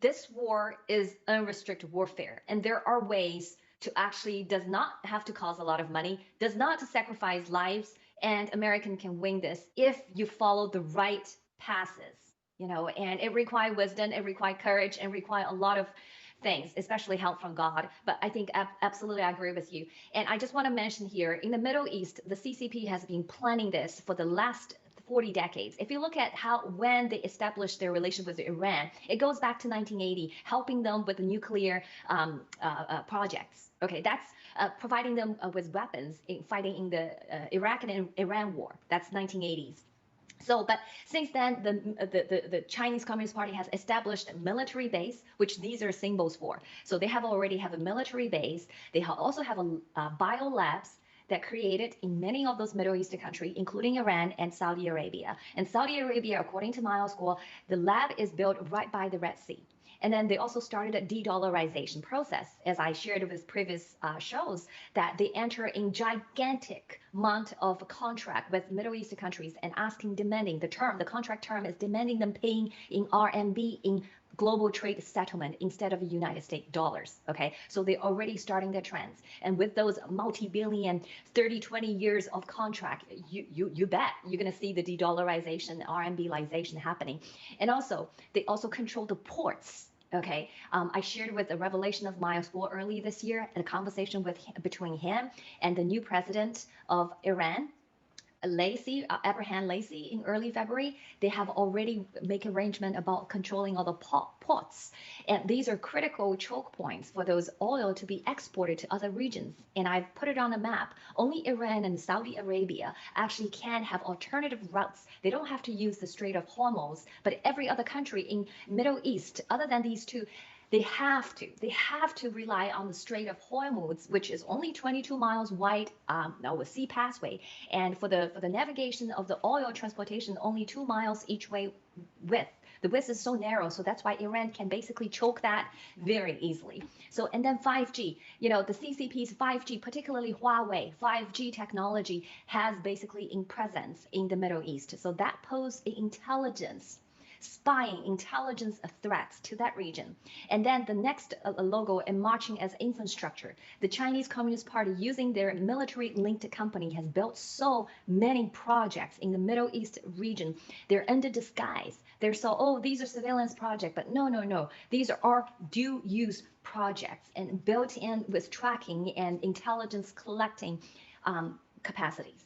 this war is unrestricted warfare, and there are ways to actually does not have to cost a lot of money, does not sacrifice lives, and American can win this if you follow the right passes, and it requires wisdom, it requires courage, and require a lot of things, especially help from God. But I think absolutely I agree with you. And I just want to mention here, in the Middle East, the CCP has been planning this for the last 40 decades. If you look at when they established their relation with Iran, it goes back to 1980, helping them with the nuclear projects. Okay, that's providing them with weapons in fighting in the Iraq and Iran war. That's 1980s. So, but since then, the Chinese Communist Party has established a military base, which these are symbols for. So they already have a military base. They also have a bio labs that created in many of those Middle Eastern countries, including Iran and Saudi Arabia. And Saudi Arabia, according to my school, the lab is built right by the Red Sea. And then they also started a de-dollarization process, as I shared with previous shows, that they enter in gigantic amount of contract with Middle Eastern countries and demanding the contract term is demanding them paying in RMB in global trade settlement instead of United States dollars. Okay, so they're already starting their trends, and with those multi-billion 30-20 years of contract, you bet you're going to see the de-dollarization, RMB-ization happening. And also they also control the ports. Okay, I shared with the revelation of my school early this year, a conversation between him and the new president of Iran, Abraham Lacy, in early February. They have already make arrangement about controlling all the ports, and these are critical choke points for those oil to be exported to other regions. And I've put it on a map. Only Iran and Saudi Arabia actually can have alternative routes. They don't have to use the Strait of Hormuz, but every other country in Middle East, other than these two, they have to rely on the Strait of Hormuz, which is only 22 miles wide, a sea passway, and for the navigation of the oil transportation, only 2 miles each way width. The width is so narrow, so that's why Iran can basically choke that very easily. So, and then 5G, the CCP's 5G, particularly Huawei 5G technology, has basically in presence in the Middle East. So that poses spying intelligence threats to that region. And then the next logo and marching as infrastructure. The Chinese Communist Party, using their military-linked company, has built so many projects in the Middle East region. They're under disguise. They're these are surveillance projects, but no. These are dual-use projects and built in with tracking and intelligence collecting capacities.